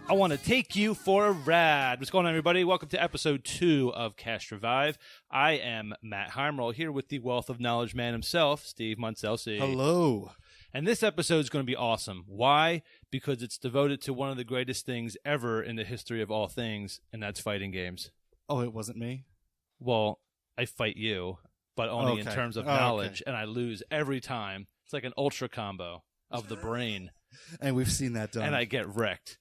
I want to take you for a ride. What's going on, everybody? Welcome to episode 2 of Cast Revive. I am Matt Heimroll here with the wealth of knowledge man himself, Steve Monselsi. Hello. And this episode is going to be awesome. Why? Because it's devoted to one of the greatest things ever in the history of all things, and that's fighting games. Oh, it wasn't me? Well, I fight you, but only in terms of knowledge, and I lose every time. It's like an ultra combo of the brain. And we've seen that done. And I get wrecked.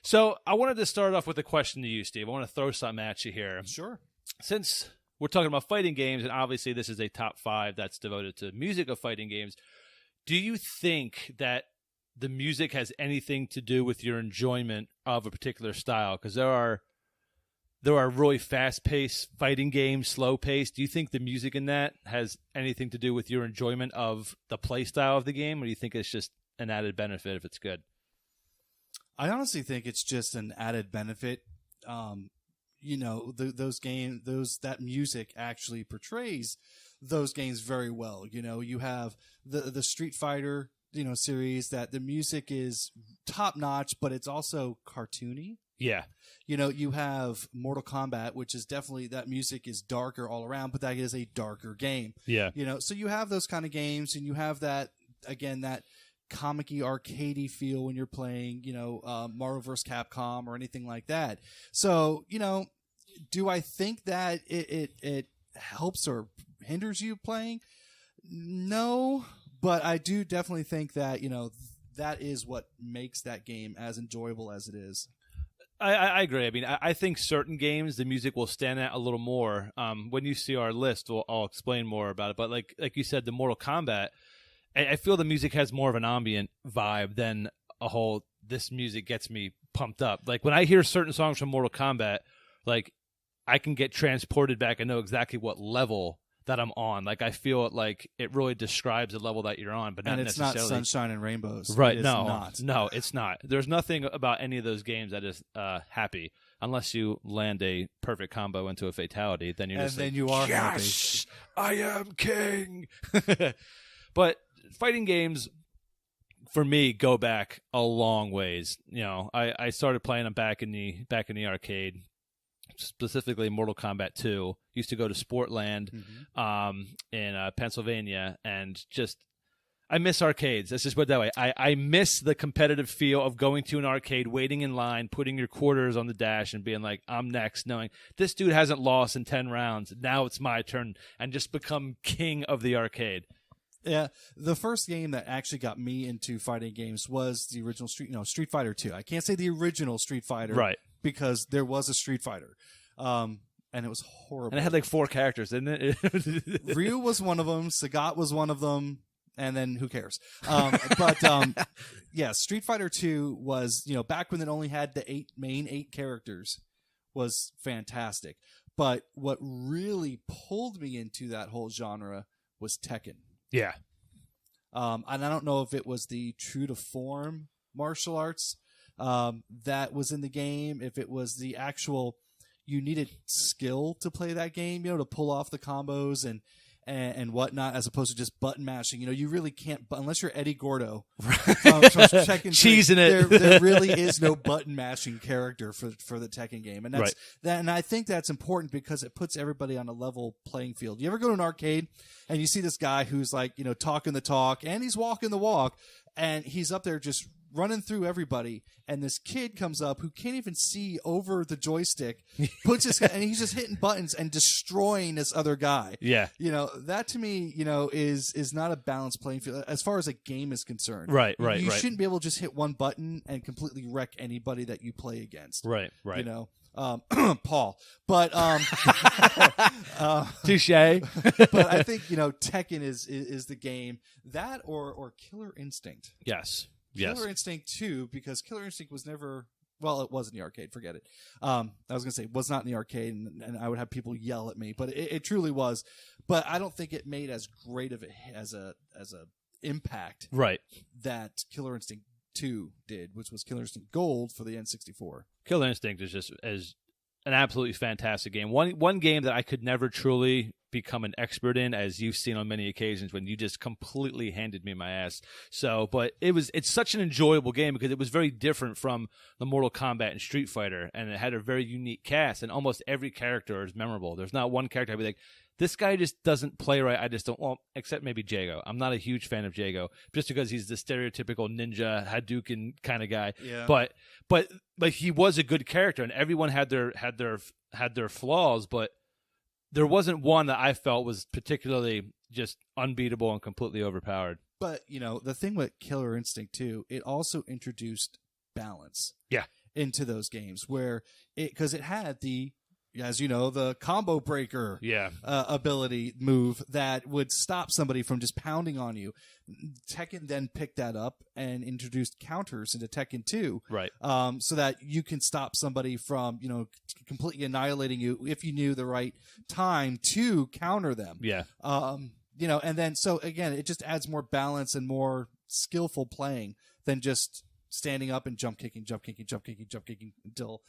So I wanted to start off with a question to you, Steve. I want to throw something at you here. Sure. Since we're talking about fighting games, and obviously this is a top 5 that's devoted to music of fighting games, do you think that the music has anything to do with your enjoyment of a particular style? Because there are really fast-paced fighting games, slow-paced. Do you think the music in that has anything to do with your enjoyment of the play style of the game, or do you think it's just an added benefit if it's good? I honestly think it's just an added benefit. That music actually portrays those games very well. You know, you have the Street Fighter, series that the music is top notch, but it's also cartoony. Yeah. You have Mortal Kombat, which is definitely, that music is darker all around, but that is a darker game. Yeah. So you have those kind of games, and you have that, again, that comic-y, arcadey feel when you're playing, Marvel vs. Capcom or anything like that. So, do I think that it helps or hinders you playing? No, but I do definitely think that, that is what makes that game as enjoyable as it is. I agree. I mean, I think certain games, the music will stand out a little more. When you see our list, I'll explain more about it. But like you said, the Mortal Kombat, I feel the music has more of an ambient vibe than a whole, this music gets me pumped up. Like when I hear certain songs from Mortal Kombat, like I can get transported back and know exactly what level that I'm on. Like I feel like it really describes the level that you're on, but not necessarily. And it's not sunshine and rainbows. Right. No, it's not. There's nothing about any of those games that is happy unless you land a perfect combo into a fatality. Then you're you are yes, happy. I am king. But fighting games, for me, go back a long ways. I started playing them back in the arcade, specifically Mortal Kombat 2. Used to go to Sportland in Pennsylvania, and just I miss arcades. Let's just put it that way. I miss the competitive feel of going to an arcade, waiting in line, putting your quarters on the dash, and being like, I'm next, knowing this dude hasn't lost in 10 rounds. Now it's my turn, and just become king of the arcade. Yeah, the first game that actually got me into fighting games was the original Street Fighter 2. I can't say the original Street Fighter, right? Because there was a Street Fighter, and it was horrible. And it had like 4 characters, didn't it? Ryu was one of them. Sagat was one of them, and then who cares? Yeah, Street Fighter 2 was back when it only had the 8 characters, was fantastic. But what really pulled me into that whole genre was Tekken. Yeah. And I don't know if it was the true to form martial arts that was in the game, if it was the actual, you needed skill to play that game, to pull off the combos and whatnot, as opposed to just button mashing. You really can't, unless you're Eddie Gordo, cheesing it. There really is no button mashing character for the Tekken game, and that's right. And I think that's important because it puts everybody on a level playing field. You ever go to an arcade and you see this guy who's like, talking the talk and he's walking the walk, and he's up there just running through everybody, and this kid comes up who can't even see over the joystick, and he's just hitting buttons and destroying this other guy. Yeah. That to me, is not a balanced playing field as far as a game is concerned. Right. You shouldn't be able to just hit one button and completely wreck anybody that you play against. Right. Paul. But touche. But I think Tekken is the game, that or Killer Instinct. Yes. Killer Instinct 2, because Killer Instinct was never, well, it was in the arcade, forget it. I was going to say was not in the arcade, and I would have people yell at me, but it truly was. But I don't think it made as great of as a impact right that Killer Instinct 2 did, which was Killer Instinct Gold for the N64. Killer Instinct is just as an absolutely fantastic game. One game that I could never truly become an expert in, as you've seen on many occasions when you just completely handed me my ass. So, but it's such an enjoyable game because it was very different from the Mortal Kombat and Street Fighter, and it had a very unique cast, and almost every character is memorable. There's not one character I'd be like, this guy just doesn't play right. I just don't. Well, except maybe Jago. I'm not a huge fan of Jago, just because he's the stereotypical ninja Hadouken kind of guy. Yeah. But like he was a good character, and everyone had their flaws, but there wasn't one that I felt was particularly just unbeatable and completely overpowered. But the thing with Killer Instinct 2, it also introduced balance. Yeah. Into those games because it had the, as you know, the combo breaker ability move that would stop somebody from just pounding on you. Tekken then picked that up and introduced counters into Tekken 2. Right. So that you can stop somebody from, completely annihilating you if you knew the right time to counter them. Yeah. And then, so again, it just adds more balance and more skillful playing than just standing up and jump kicking until...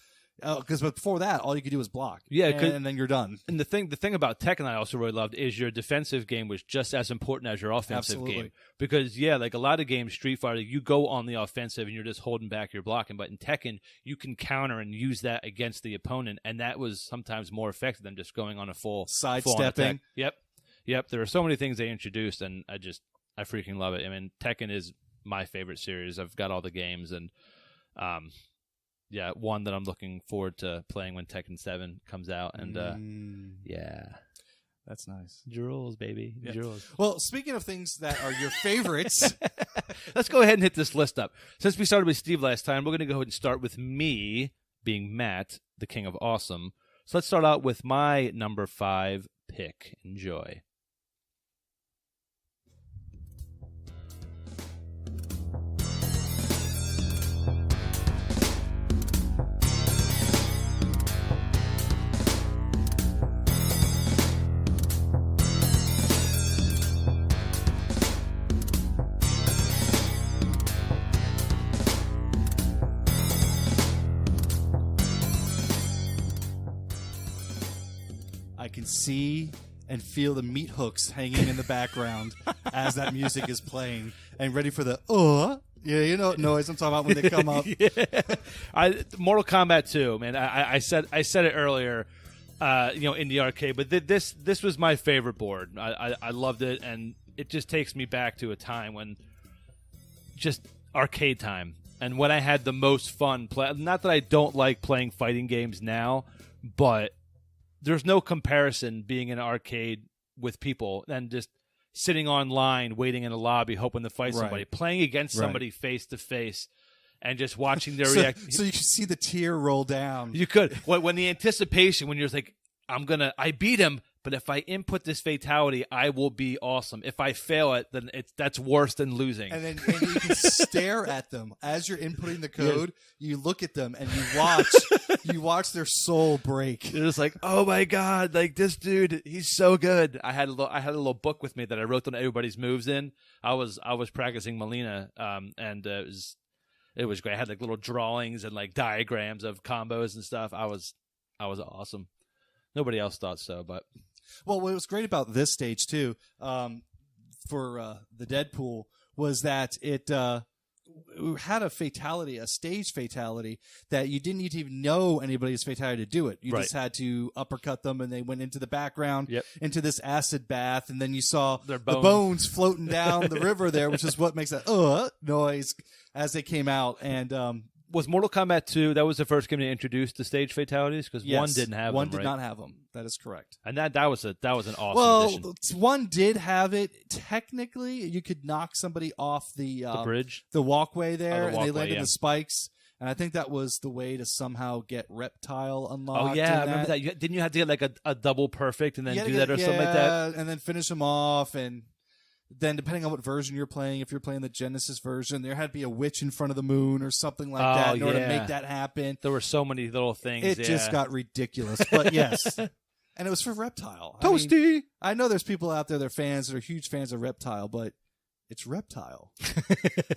because before that, all you could do was block. Yeah, and then you're done. And the thing about Tekken I also really loved is your defensive game was just as important as your offensive game. Because like a lot of games, Street Fighter, you go on the offensive and you're just holding back your blocking. But in Tekken, you can counter and use that against the opponent, and that was sometimes more effective than just going on a full sidestepping. Yep. There are so many things they introduced, and I freaking love it. I mean, Tekken is my favorite series. I've got all the games, and one that I'm looking forward to playing when Tekken 7 comes out. And that's nice. Jewels, baby. Yeah. Jewels. Well, speaking of things that are your favorites, let's go ahead and hit this list up. Since we started with Steve last time, we're going to go ahead and start with me being Matt, the king of awesome. So let's start out with my number 5 pick. Enjoy. I can see and feel the meat hooks hanging in the background as that music is playing, and ready for the what noise I'm talking about when they come up. Mortal Kombat 2, man. I said it earlier, in the arcade, but this was my favorite board. I loved it, and it just takes me back to a time when just arcade time, and when I had the most fun play. Not that I don't like playing fighting games now, but there's no comparison being in an arcade with people and just sitting online, waiting in a lobby, hoping to fight somebody, playing against somebody face to face, and just watching their reaction. So you could see the tear roll down. You could. When the anticipation, when you're like, I beat him, but if I input this fatality, I will be awesome. If I fail it, then that's worse than losing. And then you can stare at them as you're inputting the code. You look at them and you watch their soul break. You're just like, oh my god, like this dude, he's so good. I had a little book with me that I wrote down everybody's moves in. I was practicing Melina, and it was great. I had like little drawings and like diagrams of combos and stuff. I was awesome. Nobody else thought so, but. Well, what was great about this stage, too, for the Deadpool, was that it had a stage fatality, that you didn't need to even know anybody's fatality to do it. You just had to uppercut them, and they went into the background, into this acid bath, and then you saw the bones floating down the river there, which is what makes that noise as they came out. And was Mortal Kombat 2, that was the first game to introduce the stage fatalities? Because one didn't have them, One did not have them. That is correct. And that was an awesome addition. One did have it. Technically, you could knock somebody off the bridge? the walkway there, and they landed the spikes. And I think that was the way to somehow get Reptile unlocked. Oh, yeah, I remember that. Didn't you have to get like a double perfect and then do that or something like that? And then finish them off, and then depending on what version you're playing, if you're playing the Genesis version, there had to be a witch in front of the moon or something like that in order to make that happen. There were so many little things. It just got ridiculous. But yes. And it was for Reptile. Toasty! I know there's people out there that are huge fans of Reptile, but it's Reptile.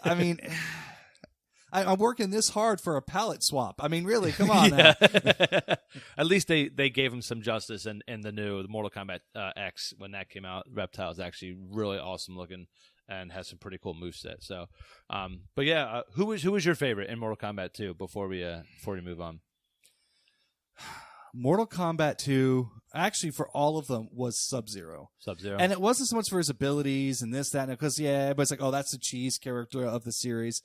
I mean, I'm working this hard for a palette swap. I mean, really, come on Yeah. now. At least they gave him some justice in the new Mortal Kombat X when that came out. Reptile's actually really awesome looking and has some pretty cool moveset. So, but yeah, who was your favorite in Mortal Kombat 2 before we move on? Mortal Kombat 2, actually for all of them, was Sub-Zero. Sub-Zero. And it wasn't so much for his abilities and this, that, and because, yeah, everybody's like, oh, that's the cheese character of the series.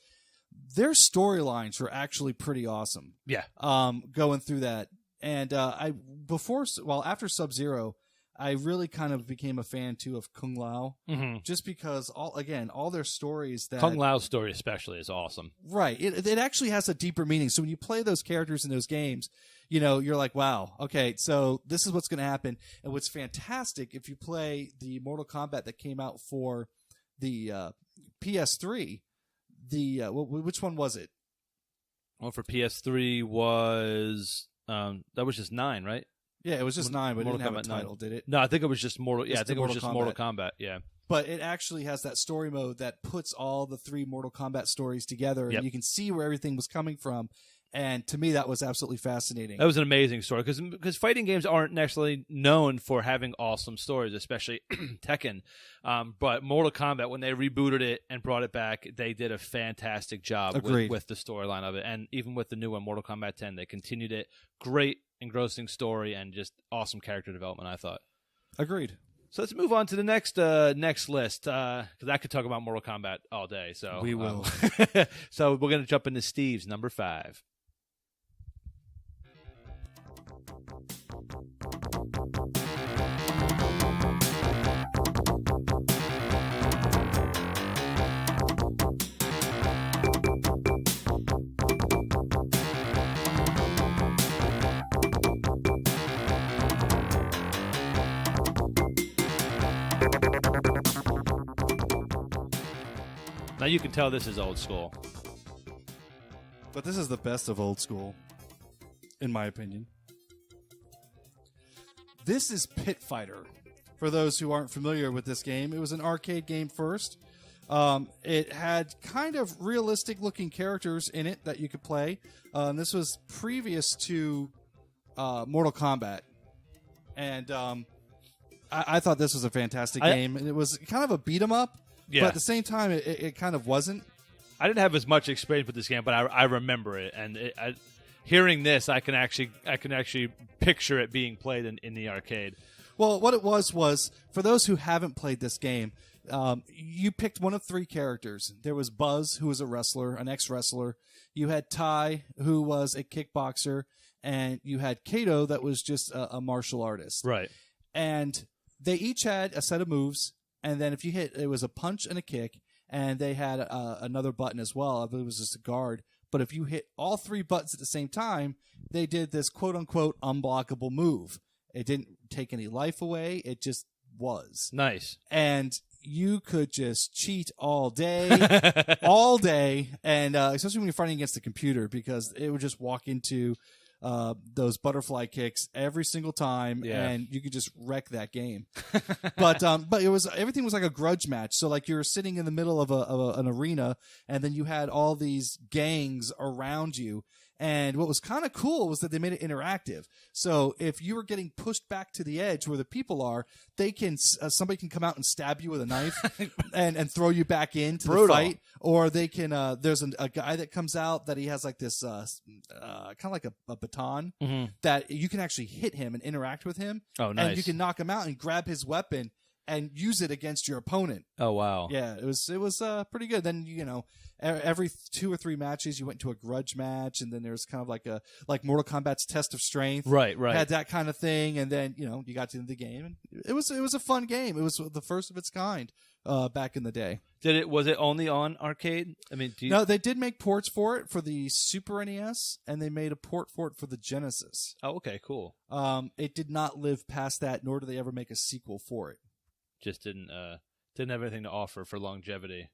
Their storylines were actually pretty awesome. Yeah. Going through that. And after Sub-Zero, I really kind of became a fan, too, of Kung Lao. Mm-hmm. Just because, all their stories that... Kung Lao's story especially is awesome. Right. It actually has a deeper meaning. So when you play those characters in those games, you're like, wow, okay, so this is what's going to happen. And what's fantastic, if you play the Mortal Kombat that came out for the PS3, which one was it? Well, for PS3 was that was just 9, right? Yeah, it was just 9, but it Mortal didn't have a Kombat 9. title, did it? No, I think it was just Mortal. Yeah, Just I think the it was just Mortal Mortal Kombat. Yeah. But it actually has that story mode that puts all the 3 Mortal Kombat stories together, and you can see where everything was coming from. And to me, that was absolutely fascinating. That was an amazing story because fighting games aren't necessarily known for having awesome stories, especially Tekken. But Mortal Kombat, when they rebooted it and brought it back, they did a fantastic job with the storyline of it. And even with the new one, Mortal Kombat 10, they continued it. Great, engrossing story and just awesome character development, I thought. Agreed. So let's move on to the next list because I could talk about Mortal Kombat all day. So we will. So we're going to jump into Steve's number 5. Now you can tell this is old school. But this is the best of old school, in my opinion. This is Pit Fighter. For those who aren't familiar with this game, it was an arcade game first. It had kind of realistic-looking characters in it that you could play. This was previous to Mortal Kombat. And I thought this was a fantastic game. And it was kind of a beat-em-up, but at the same time, it kind of wasn't. I didn't have as much experience with this game, but I remember it. And hearing this, I can actually picture it being played in the arcade. Well, what it was for those who haven't played this game, you picked one of 3 characters. There was Buzz, who was a wrestler, an ex-wrestler. You had Tai, who was a kickboxer, and you had Kato, that was just a martial artist. Right. And they each had a set of moves, and then if you hit, it was a punch and a kick, and they had another button as well. I believe it was just a guard. But if you hit all 3 buttons at the same time, they did this quote-unquote unblockable move. It didn't take any life away. It just was. Nice. And you could just cheat all day, and especially when you're fighting against the computer, because it would just walk into those butterfly kicks every single time, and you could just wreck that game. But everything was like a grudge match. So like you're sitting in the middle of an arena, and then you had all these gangs around you. And what was kind of cool was that they made it interactive. So if you were getting pushed back to the edge where the people are, they can somebody can come out and stab you with a knife and throw you back into the fight. Or they can there's a guy that comes out that he has like this kind of like a baton that you can actually hit him and interact with him. Oh, nice. And you can knock him out and grab his weapon and use it against your opponent. Oh, wow. Yeah, it was pretty good. Then, every 2 or 3 matches you went to a grudge match, and then there's kind of like Mortal Kombat's Test of Strength. Right. Had that kind of thing, and then, you got to the game, and it was a fun game. It was the first of its kind back in the day. Was it only on arcade? I mean, No, they did make ports for it for the Super NES, and they made a port for it for the Genesis. Oh, okay, cool. It did not live past that, nor did they ever make a sequel for it. Just didn't have anything to offer for longevity.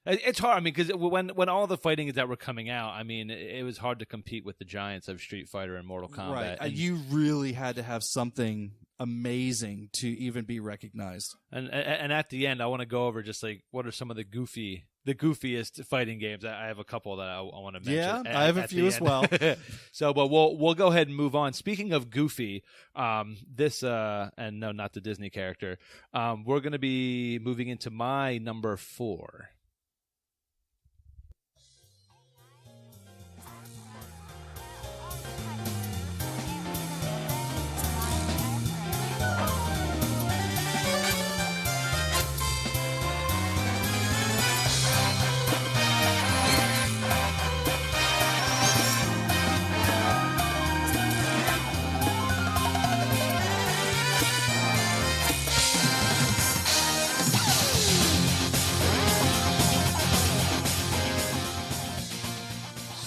It's hard. I mean, because when all the fighting games that were coming out, I mean, it was hard to compete with the giants of Street Fighter and Mortal Kombat. Right. And you really had to have something amazing to even be recognized. And at the end, I want to go over just like what are some of the goofy the goofiest fighting games. I have a couple that I want to mention. Yeah, I have a few as well. So, but we'll go ahead and move on. Speaking of goofy, this and no, not the Disney character. We're going to be moving into my number 4.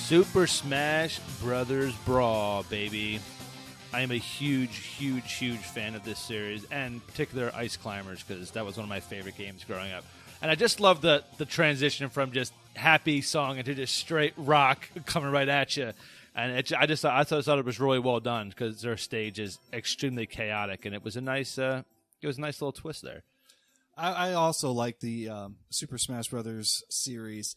Super Smash Brothers Brawl, baby. I am a huge fan of this series, and in particular Ice Climbers, because that was one of my favorite games growing up. And I just love the transition from just happy song into just straight rock coming right at you. And I thought it was really well done, because their stage is extremely chaotic, and it was a nice little twist there. I also like the Super Smash Brothers series,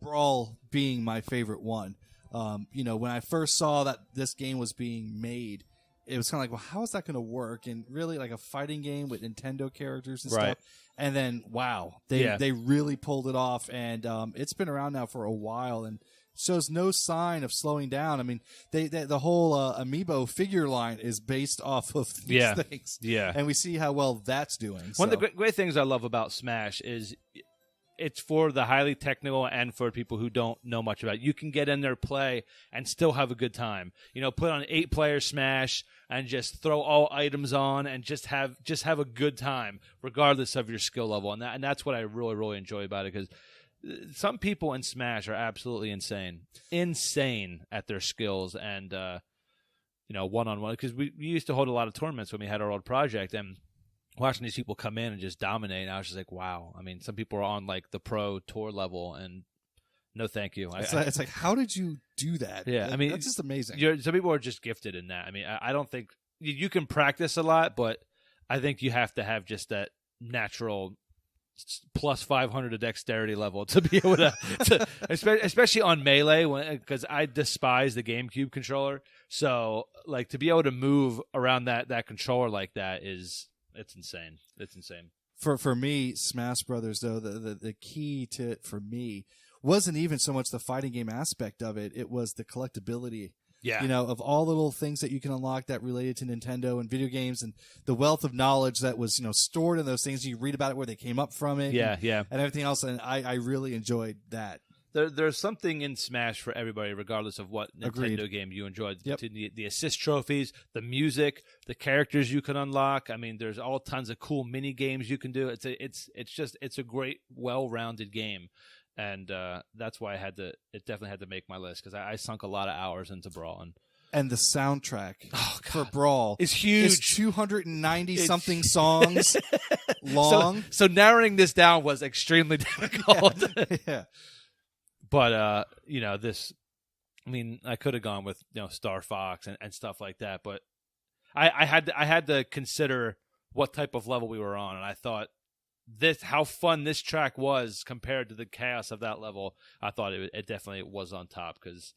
Brawl being my favorite one. When I first saw that this game was being made, it was kind of like, well, how is that going to work? And really, like a fighting game with Nintendo characters and stuff. And then, wow, they really pulled it off, and it's been around now for a while, and shows no sign of slowing down. I mean, the whole Amiibo figure line is based off of these things. Yeah. And we see how well that's doing. One of the great things I love about Smash is it's for the highly technical and for people who don't know much about it. You can get in there, play, and still have a good time. Put on 8-player Smash and just throw all items on and just have a good time, regardless of your skill level. And that's what I really, really enjoy about it, because some people in Smash are absolutely insane at their skills and one-on-one. Because we used to hold a lot of tournaments when we had our old project, and watching these people come in and just dominate, and I was just like, wow. I mean, some people are on like the pro tour level, and no thank you. It's like, how did you do that? Yeah, I mean, that's just amazing. Some people are just gifted in that. I mean, I don't think you can practice a lot, but I think you have to have just that natural plus 500 of dexterity level to be able to especially on Melee, because I despise the GameCube controller. So like to be able to move around that controller like that it's insane. It's insane. For me, Smash Brothers, though, the key to it for me wasn't even so much the fighting game aspect of it. It was the collectability. Yeah. Of all the little things that you can unlock that related to Nintendo and video games, and the wealth of knowledge that was, stored in those things. You read about it, where they came up from it. Yeah, and everything else. And I really enjoyed that. There's something in Smash for everybody, regardless of what Nintendo game you enjoyed. Yep. The assist trophies, the music, the characters you can unlock. I mean, there's all tons of cool mini games you can do. It's a great, well-rounded game. And that's why it definitely had to make my list, because I sunk a lot of hours into Brawl. And the soundtrack for Brawl is huge. It's 290-something songs long. So narrowing this down was extremely difficult. Yeah. But, this, I mean, I could have gone with, Star Fox and stuff like that. But I had to consider what type of level we were on. And I thought, how fun this track was compared to the chaos of that level, I thought it definitely was on top, because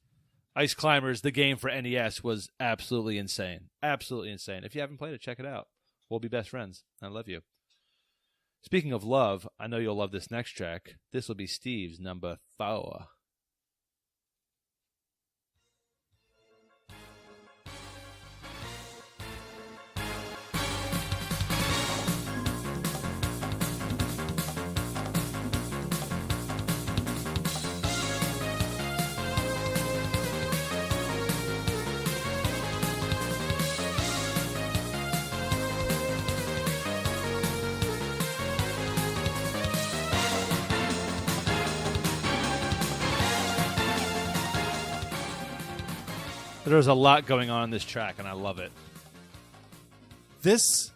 Ice Climbers, the game for NES, was absolutely insane. Absolutely insane. If you haven't played it, check it out. We'll be best friends. I love you. Speaking of love, I know you'll love this next track. This will be Steve's number 4. There's a lot going on in this track, and I love it. This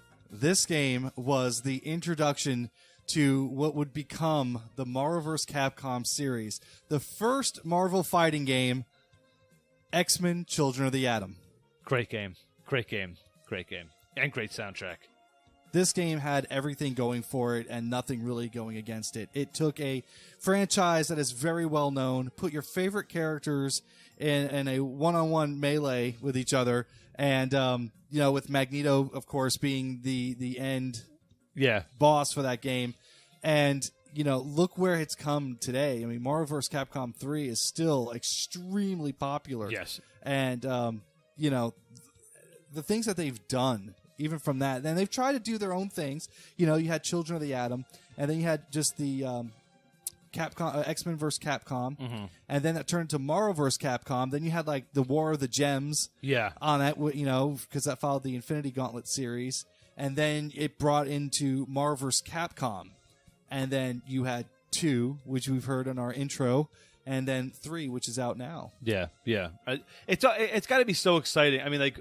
game was the introduction to what would become the Marvel vs. Capcom series. The first Marvel fighting game, X-Men Children of the Atom. Great game. Great game. Great game. And great soundtrack. This game had everything going for it and nothing really going against it. It took a franchise that is very well known, put your favorite characters in a one-on-one melee with each other, and with Magneto, of course, being the end boss for that game, and look where it's come today. I mean, Marvel vs. Capcom 3 is still extremely popular. Yes, and the things that they've done. Even from that, then they've tried to do their own things. You had Children of the Atom, and then you had just the Capcom X-Men vs. Capcom, and then it turned to Marvel vs. Capcom. Then you had like the War of the Gems, on that, because that followed the Infinity Gauntlet series, and then it brought into Marvel vs. Capcom, and then you had 2, which we've heard in our intro, and then 3, which is out now. Yeah. It's got to be so exciting. I mean, like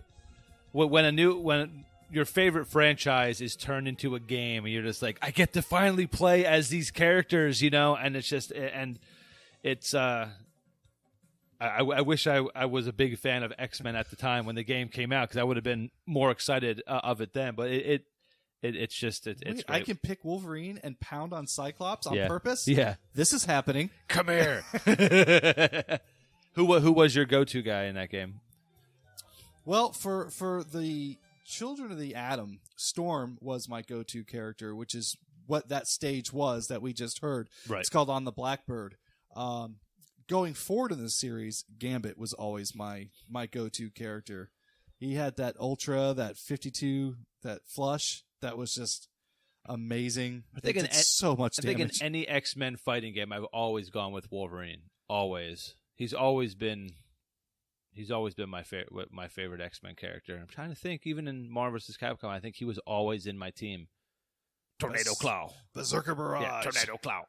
when your favorite franchise is turned into a game, and you're just like, I get to finally play as these characters, and it's just, and it's, I wish I was a big fan of X-Men at the time when the game came out, because I would have been more excited of it then. But it's just, it's Wait, great. I can pick Wolverine and pound on Cyclops on purpose? Yeah. This is happening. Come here. Who was your go-to guy in that game? Well, for the Children of the Atom, Storm was my go-to character, which is what that stage was that we just heard. Right. It's called On the Blackbird. Going forward in the series, Gambit was always my go-to character. He had that Ultra, that 52, that flush. That was just amazing. I think so much damage. I think in any X-Men fighting game, I've always gone with Wolverine. Always. He's always been my favorite X-Men character. I'm trying to think, even in Marvel vs. Capcom, I think he was always in my team. Tornado Claw. Berserker Barrage. Yeah, Tornado Claw.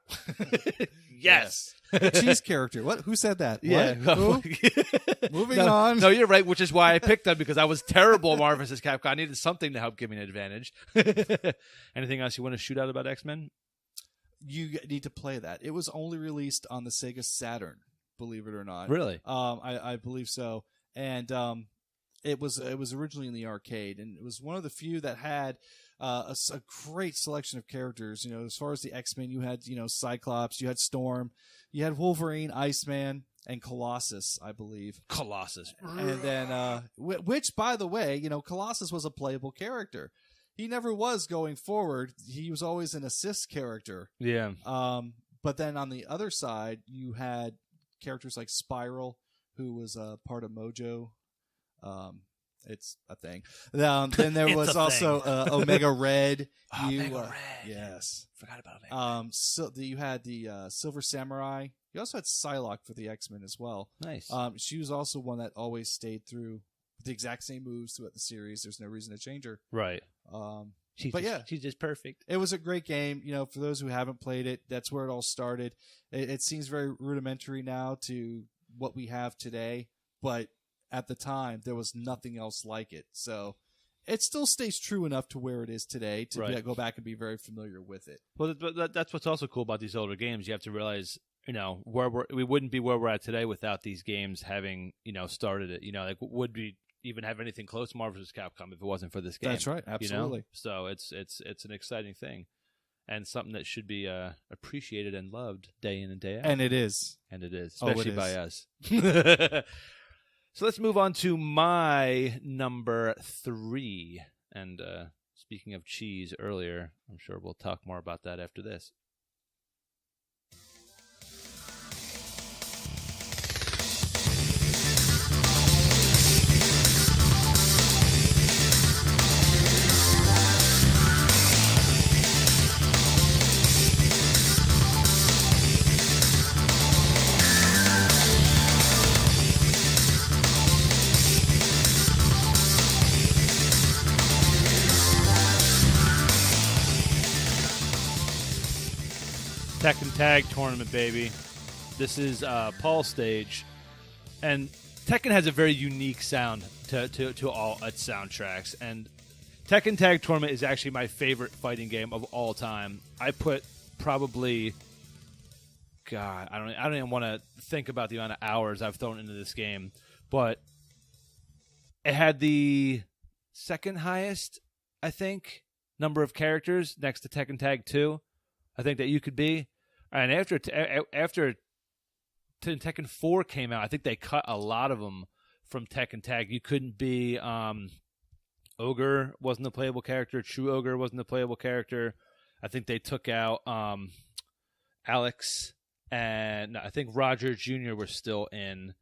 Yes. The cheese character. What? Who said that? Yeah. What? Moving on. No, you're right, which is why I picked them, because I was terrible at Marvel vs. Capcom. I needed something to help give me an advantage. Anything else you want to shoot out about X-Men? You need to play that. It was only released on the Sega Saturn, believe it or not. Really? I believe so. And it was originally in the arcade, and it was one of the few that had a great selection of characters. As far as the X-Men, you had Cyclops, you had Storm, you had Wolverine, Iceman, and Colossus, I believe. Colossus. And then, which, by the way, Colossus was a playable character. He never was going forward. He was always an assist character. Yeah. But then on the other side, you had characters like Spiral, who was part of Mojo. It's a thing. Then there was also Omega Red. Omega Red. Yes. Forgot about Omega Red. So you had the Silver Samurai. You also had Psylocke for the X-Men as well. Nice. She was also one that always stayed through the exact same moves throughout the series. There's no reason to change her. Right. She's just perfect. It was a great game. For those who haven't played it, that's where it all started. It seems very rudimentary now to what we have today, but at the time, there was nothing else like it. So it still stays true enough to where it is today to go back and be very familiar with it. Well, that's what's also cool about these older games. You have to realize, we wouldn't be where we're at today without these games having, started it. Would we even have anything close to Marvel vs. Capcom if it wasn't for this game? That's right. Absolutely. So it's an exciting thing, and something that should be appreciated and loved day in and day out. And it is. Especially by us. So let's move on to my number 3. And speaking of cheese earlier, I'm sure we'll talk more about that after this. Tekken Tag Tournament, baby. This is Paul's stage, and Tekken has a very unique sound to all its soundtracks. And Tekken Tag Tournament is actually my favorite fighting game of all time. I put probably, God, I don't even want to think about the amount of hours I've thrown into this game, but it had the second highest, I think, number of characters next to Tekken Tag 2. I think that you could be. And after Tekken 4 came out, I think they cut a lot of them from Tekken Tag. You couldn't be Ogre wasn't a playable character. True Ogre wasn't a playable character. I think they took out Alex, and I think Roger Jr. were still in.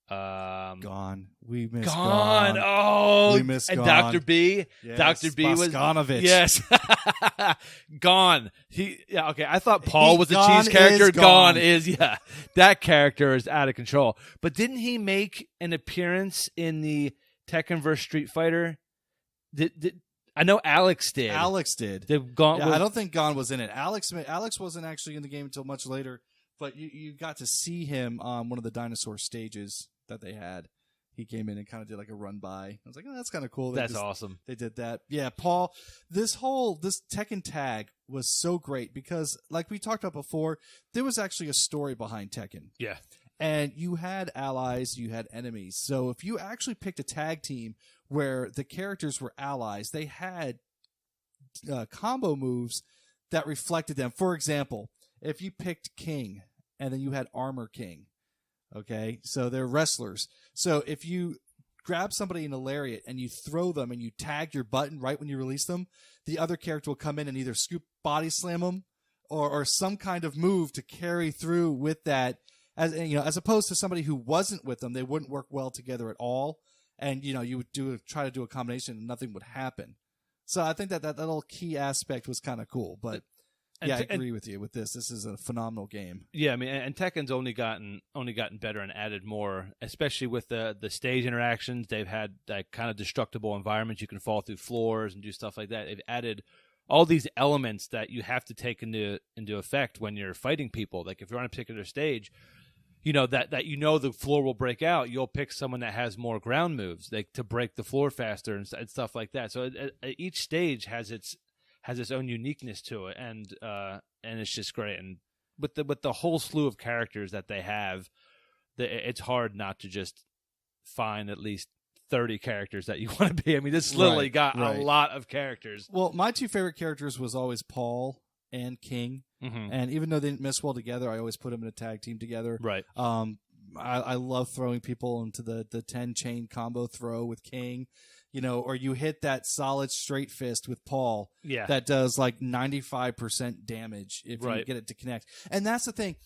Gone. We miss Gone. Gone. Oh, we miss and Gone. Dr. B. Yes, Dr. B was Bogdanovich. yes. Gone. Okay. I thought Paul was a Gone cheese character. is Gone. Yeah. That character is out of control. But didn't he make an appearance in the Tekken vs Street Fighter? I know Alex did. Alex did. Gone. I don't think Gone was in it. Alex wasn't actually in the game until much later, but you got to see him on one of the dinosaur stages that they had. He came in and kind of did like a run by. I was like, oh, that's kind of cool. That's awesome. They did that. Yeah, Paul, this Tekken Tag was so great because, like we talked about before, there was actually a story behind Tekken. Yeah. And you had allies, you had enemies. So if you actually picked a tag team where the characters were allies, they had combo moves that reflected them. For example, if you picked King and then you had Armor King, okay, so they're wrestlers. So if you grab somebody in a lariat and you throw them and you tag your button right when you release them, the other character will come in and either scoop body slam them or some kind of move to carry through with that. As opposed to somebody who wasn't with them, they wouldn't work well together at all. And you would try to do a combination and nothing would happen. So I think that little key aspect was kind of cool. But yeah, I agree with you with this. This is a phenomenal game. Yeah, I mean, and Tekken's only gotten better and added more, especially with the stage interactions. They've had that kind of destructible environments. You can fall through floors and do stuff like that. They've added all these elements that you have to take into effect when you're fighting people. Like if you're on a particular stage, that the floor will break out. You'll pick someone that has more ground moves, like to break the floor faster and stuff like that. So each stage has its own uniqueness to it, and it's just great. And with the whole slew of characters that they have, it's hard not to just find at least 30 characters that you want to be. I mean, this literally got a lot of characters. Well, my two favorite characters was always Paul and King. Mm-hmm. And even though they didn't mesh well together, I always put them in a tag team together. Right. I love throwing people into the 10 chain combo throw with King, or you hit that solid straight fist with Paul. Yeah. That does like 95% damage if you get it to connect. And that's the thing,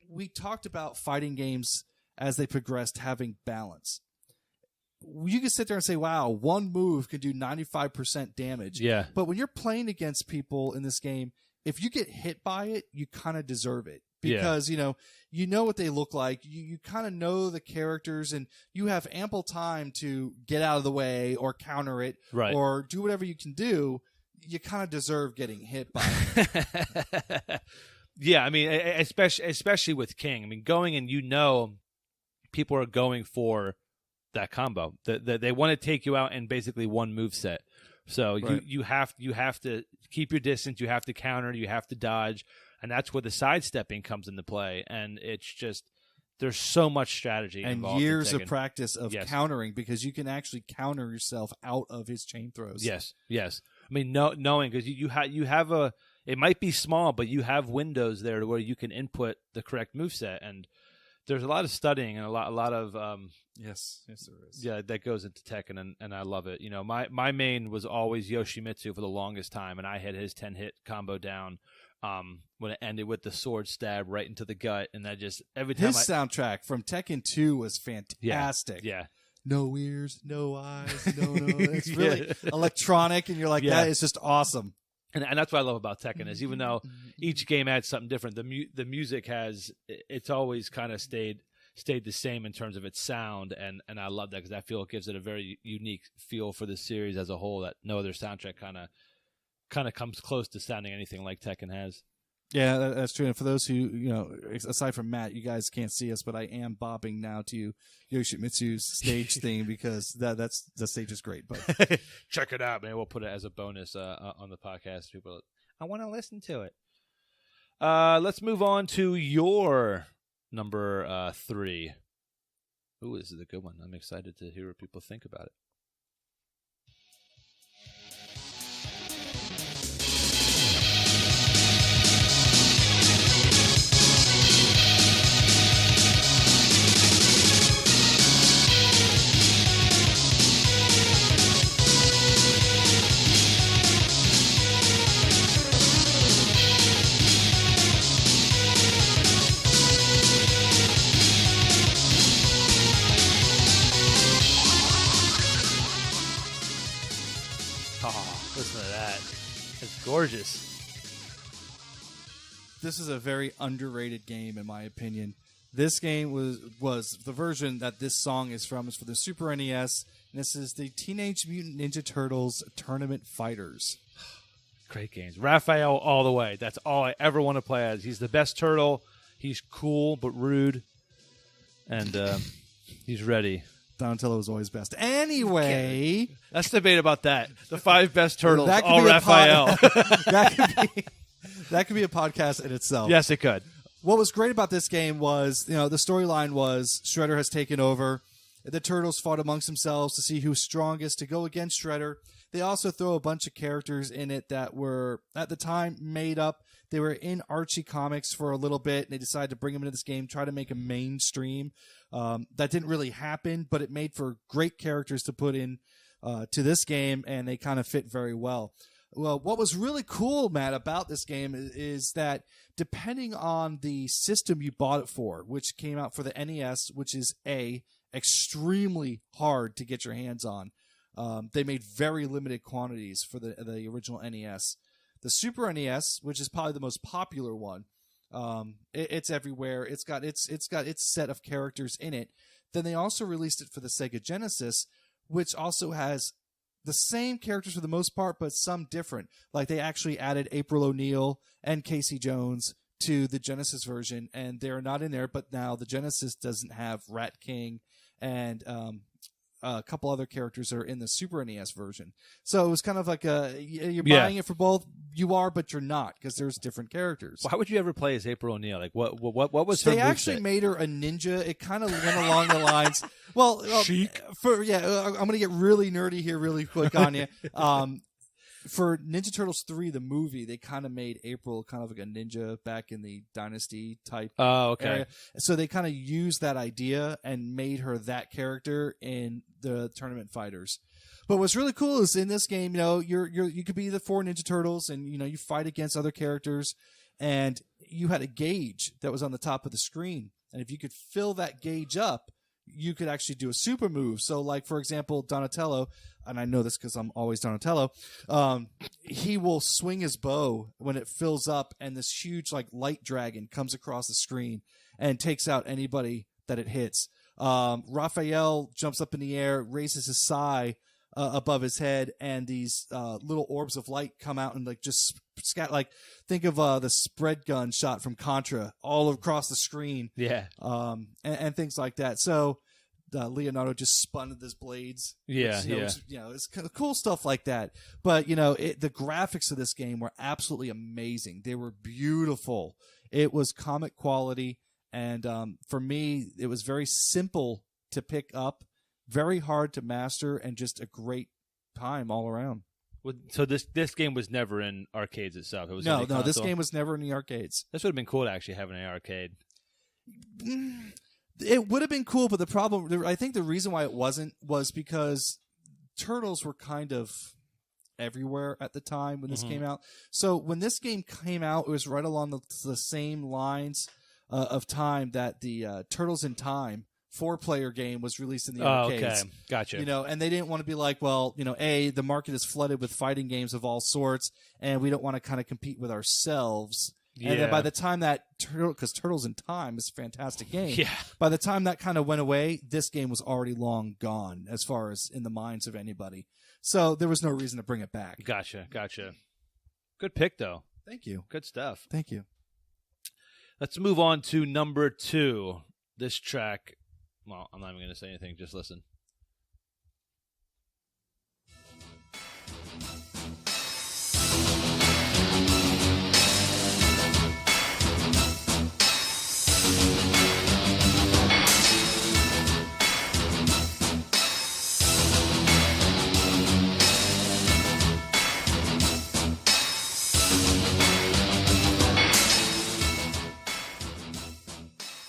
we talked about fighting games as they progressed having balance. You can sit there and say, wow, one move can do 95% damage. Yeah. But when you're playing against people in this game, if you get hit by it, you kind of deserve it. Because, you know what they look like. You kind of know the characters, and you have ample time to get out of the way or counter it or do whatever you can do. You kind of deserve getting hit by it. Yeah, I mean, especially with King. I mean, going and people are going for that combo. They want to take you out in basically one move set. So you have to keep your distance. You have to counter. You have to dodge, and that's where the sidestepping comes into play. And it's just there's so much strategy and involved years in of practice of countering, because you can actually counter yourself out of his chain throws. Yes. I mean, knowing because you have it might be small, but you have windows there where you can input the correct moveset, and there's a lot of studying and a lot of yes there is. Yeah, that goes into Tekken, and I love it. My main was always Yoshimitsu for the longest time, and I had his 10-hit combo down when it ended with the sword stab right into the gut, and that just every time his soundtrack from Tekken 2 was fantastic. Yeah. No ears, no eyes, no. It's really electronic, and you're like, that is just awesome. And that's what I love about Tekken is even though each game adds something different, the music it's always kind of stayed the same in terms of its sound, and I love that because I feel it gives it a very unique feel for the series as a whole that no other soundtrack kind of comes close to sounding anything like Tekken has. Yeah, that's true. And for those who, aside from Matt, you guys can't see us, but I am bopping now to Yoshimitsu's stage theme because the stage is great. But check it out, man. We'll put it as a bonus on the podcast. People, I want to listen to it. Let's move on to your number 3. Ooh, this is a good one. I'm excited to hear what people think about it. Listen to that. It's gorgeous. This is a very underrated game, in my opinion. This game was the version that this song is from is for the Super NES, and this is the Teenage Mutant Ninja Turtles Tournament Fighters. Great games. Raphael all the way. That's all I ever want to play as. He's the best turtle. He's cool but rude, and he's ready. Donatello was always best. Anyway, let's debate about that. The 5 best turtles, that could all be Raphael. That could be a podcast in itself. Yes, it could. What was great about this game was, the storyline was Shredder has taken over. The Turtles fought amongst themselves to see who's strongest to go against Shredder. They also throw a bunch of characters in it that were, at the time, made up. They were in Archie Comics for a little bit, and they decided to bring them into this game, try to make them mainstream. That didn't really happen, but it made for great characters to put in to this game, and they kind of fit very well. Well, what was really cool, Matt, about this game is that depending on the system you bought it for, which came out for the NES, which is extremely hard to get your hands on. They made very limited quantities for the original NES. The Super NES, which is probably the most popular one, it's everywhere. It's got its set of characters in it. Then they also released it for the Sega Genesis, which also has the same characters for the most part, but some different. Like they actually added April O'Neil and Casey Jones to the Genesis version, and they're not in there. But now the Genesis doesn't have Rat King and a couple other characters that are in the Super NES version. So it was kind of like you're buying it for both. You are, but you're not, because there's different characters. Why would you ever play as April O'Neil? Like what was her They moveset? actually made her a ninja. It kind of went along the lines. Well, Chic. I'm going to get really nerdy here really quick on you. For Ninja Turtles 3, the movie, they kind of made April kind of like a ninja back in the Dynasty type area. So they kind of used that idea and made her that character in the Tournament Fighters. But what's really cool is in this game, you could be the 4 Ninja Turtles, and you fight against other characters, and you had a gauge that was on the top of the screen, and if you could fill that gauge up, you could actually do a super move. So, like, for example, Donatello, and I know this because I'm always Donatello, he will swing his bow when it fills up, and this huge, like, light dragon comes across the screen and takes out anybody that it hits. Raphael jumps up in the air, raises his sai above his head, and these little orbs of light come out and, like, just scat. Like, think of the spread gun shot from Contra all across the screen. Yeah. And things like that. So Leonardo just spun his blades. Yeah, which, it's kind of cool stuff like that. But the graphics of this game were absolutely amazing. They were beautiful. It was comic quality, and for me, it was very simple to pick up, very hard to master, and just a great time all around. So this game was never in arcades itself. It was no. This game was never in the arcades. This would have been cool to actually have in an arcade. It would have been cool, but the problem, I think the reason why it wasn't was because Turtles were kind of everywhere at the time when this came out. So when this game came out, it was right along the same lines of time that the Turtles in Time 4-player game was released in the arcades. Okay, gotcha. And they didn't want to be like, well, the market is flooded with fighting games of all sorts, and we don't want to kind of compete with ourselves. Yeah. And then by the time that because Turtles in Time is a fantastic game. Yeah. By the time that kind of went away, this game was already long gone as far as in the minds of anybody. So there was no reason to bring it back. Gotcha. Good pick, though. Thank you. Good stuff. Thank you. Let's move on to number 2. This track. Well, I'm not even going to say anything. Just listen.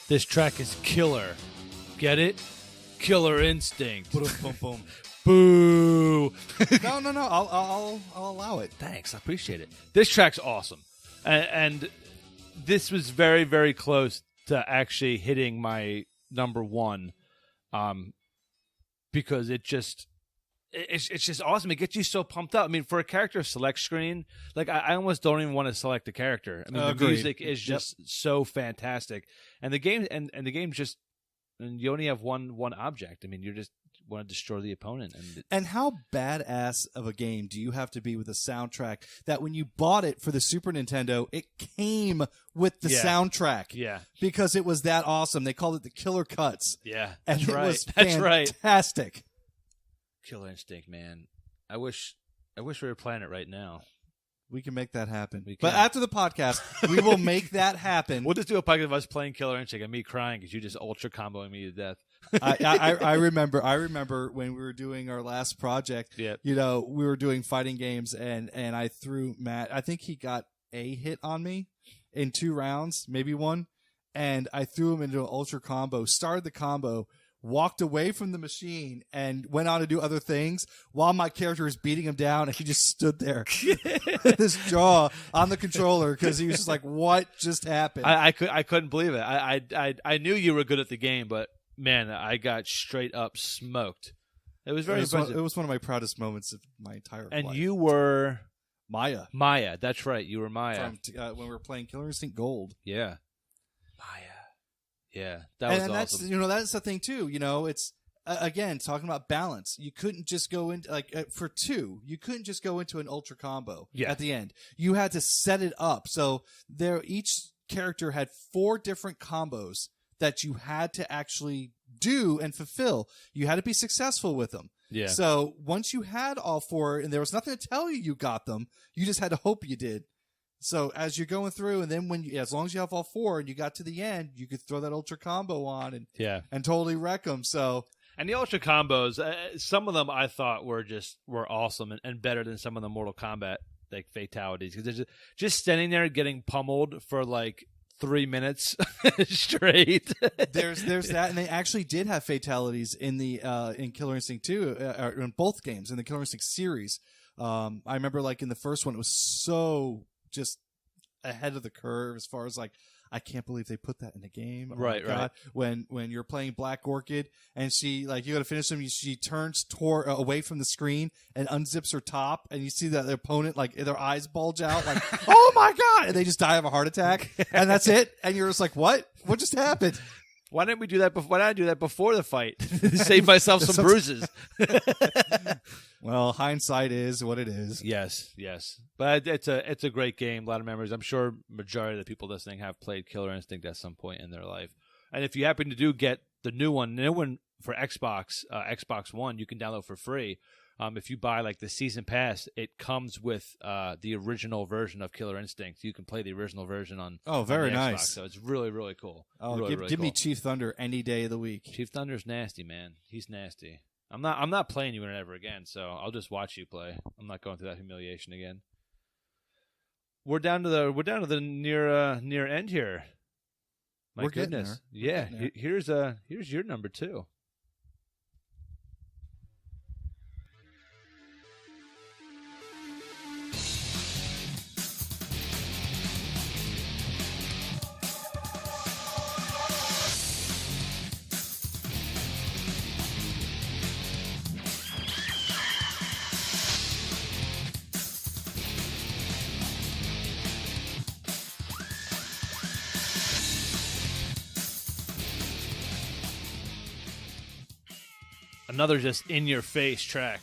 This track is killer. Get it? Killer Instinct. Boom, boom. Boo. No. I'll allow it. Thanks. I appreciate it. This track's awesome. And this was very, very close to actually hitting my number 1. Because it it's just awesome. It gets you so pumped up. I mean, for a character select screen, like I almost don't even want to select a character. I mean, the Agreed. music is just so fantastic, and the game and the game just, and you only have one object. I mean, you just want to destroy the opponent. And how badass of a game do you have to be with a soundtrack that when you bought it for the Super Nintendo, it came with the soundtrack? Yeah, because it was that awesome. They called it the Killer Cuts. Yeah, and that's it right. was That's right. Fantastic. Killer Instinct, man. I wish we were playing it right now. We can make that happen. We But can. after the podcast, we will make that happen. We'll just do a podcast of us playing Killer Instinct and me crying because you just ultra comboing me to death. I remember when we were doing our last project. Yep. You know, we were doing fighting games, and I threw Matt. I think he got a hit on me in 2 rounds, maybe 1, and I threw him into an ultra combo. Started the combo, walked away from the machine, and went on to do other things while my character was beating him down, and he just stood there with his jaw on the controller because he was just like, "What just happened?" I couldn't believe it. I knew you were good at the game, but man, I got straight up smoked. It was very impressive. It was one of my proudest moments of my entire life. And you were Maya. Maya. That's right. You were Maya. From, when we were playing Killer Instinct Gold. Yeah. Maya. Yeah, that was awesome. And that's the thing too. It's again talking about balance. You couldn't just go into for 2. You couldn't just go into an ultra combo at the end. You had to set it up. So each character had 4 different combos that you had to actually do and fulfill. You had to be successful with them. Yeah. So once you had all 4, and there was nothing to tell you got them, you just had to hope you did. So as you're going through, and then as long as you have all 4 and you got to the end, you could throw that ultra combo on and totally wreck them. So, and the ultra combos, some of them I thought were awesome and better than some of the Mortal Kombat like fatalities, because they're just standing there getting pummeled for like 3 minutes straight. There's that, and they actually did have fatalities in the in Killer Instinct 2, in both games in the Killer Instinct series. I remember like in the first one, it was so just ahead of the curve as far as like, I can't believe they put that in the game. Oh right. When you're playing Black Orchid and she like, you got to finish them, she turns away from the screen and unzips her top, and you see that the opponent like their eyes bulge out like, oh my god, and they just die of a heart attack, and that's it. And you're just like, what just happened? Why didn't we do that? Why did I do that before the fight? Save myself some bruises. Well, hindsight is what it is. Yes. But it's a great game. A lot of memories. I'm sure majority of the people listening have played Killer Instinct at some point in their life. And if you happen to get the new one for Xbox, Xbox One, you can download for free. If you buy like the season pass, it comes with the original version of Killer Instinct. You can play the original version on. Oh, very on the nice. Xbox, so it's really, really cool. Oh, really give me cool. Chief Thunder any day of the week. Chief Thunder's nasty, man. He's nasty. I'm not playing you in it ever again, so I'll just watch you play. I'm not going through that humiliation again. We're down to the near end here. My We're getting goodness. there. Yeah. Getting there. Here's your number 2. Another just in-your-face track.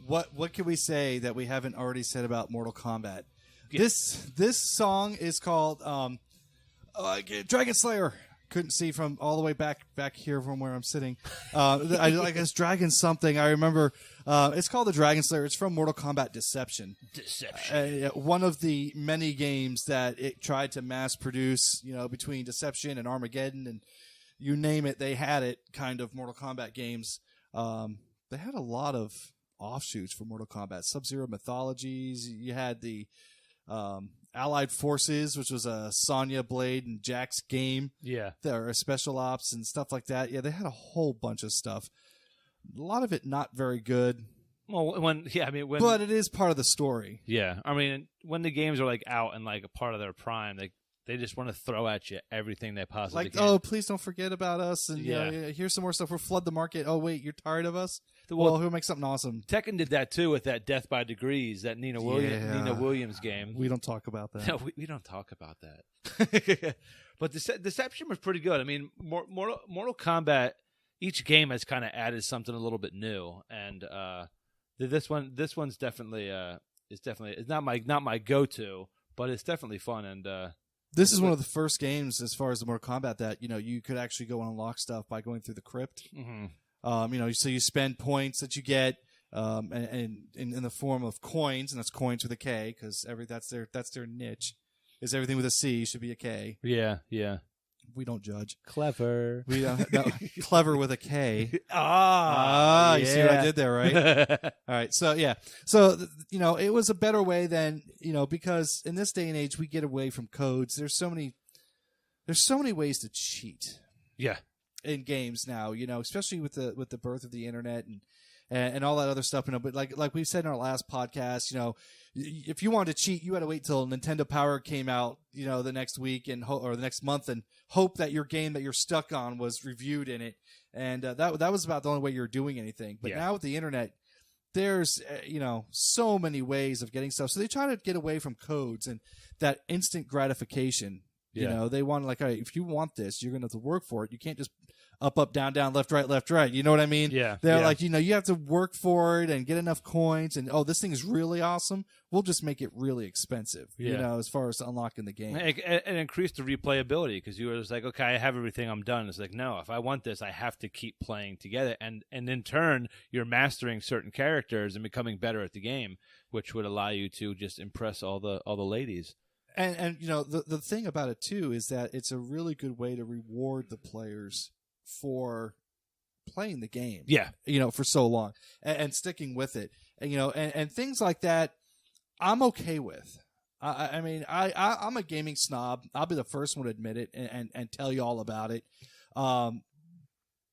What can we say that we haven't already said about Mortal Kombat? Yeah. This song is called Dragon Slayer. Couldn't see from all the way back here from where I'm sitting. I like this Dragon something. I remember it's called the Dragon Slayer. It's from Mortal Kombat Deception. One of the many games that it tried to mass produce. Between Deception and Armageddon and you name it, they had it. Kind of Mortal Kombat games. They had a lot of offshoots for Mortal Kombat. Sub-Zero Mythologies. You had the Allied Forces, which was a Sonya Blade and Jax game. Yeah. There are special ops and stuff like that. Yeah, they had a whole bunch of stuff. A lot of it not very good. Well, but it is part of the story. Yeah, I mean, when the games are like out and like a part of their prime, They just want to throw at you everything they possibly Like, can. oh, please don't forget about us, and Yeah. here's some more stuff. We'll flood the market. Oh, wait, you're tired of us? Well, Well, who'll make something awesome? Tekken did that too with that Death by Degrees, that Nina Williams game. We don't talk about that. No, we don't talk about that. But Deception was pretty good. I mean, Mortal Kombat, each game has kind of added something a little bit new, and this one's definitely it's not my go-to, but it's definitely fun. And This is one of the first games, as far as the Mortal Kombat, that you could actually go and unlock stuff by going through the crypt. mm-hmm. So you spend points that you get, and in the form of coins, and that's coins with a K, because that's their niche. Is everything with a C should be a K. Yeah. We don't judge. Clever. We no, clever with a K. You You see what I did there, right? All right. So yeah. So it was a better way than because in this day and age we get away from codes. There's so many ways to cheat Yeah. in games now. Especially with the birth of the internet and all that other stuff. But like we said in our last podcast, if you wanted to cheat, you had to wait till Nintendo Power came out, the next week or the next month, and hope that your game that you're stuck on was reviewed in it. And that was about the only way you were doing anything. But now with the internet, there's so many ways of getting stuff. So they try to get away from codes and that instant gratification. Yeah. They want all right, if you want this, you're going to have to work for it. You can't just up, down, left, right. You know what I mean? Yeah. They're yeah. like, you have to work for it and get enough coins. And, this thing is really awesome. We'll just make it really expensive, as far as unlocking the game. And increase the replayability, because you were just like, okay, I have everything, I'm done. It's like, no, if I want this, I have to keep playing together. And in turn, you're mastering certain characters and becoming better at the game, which would allow you to just impress all the ladies. And the thing about it, too, is that it's a really good way to reward the players for playing the game, for so long and sticking with it, and things like that. I'm okay with. I'm a gaming snob. I'll be the first one to admit it and tell you all about it. But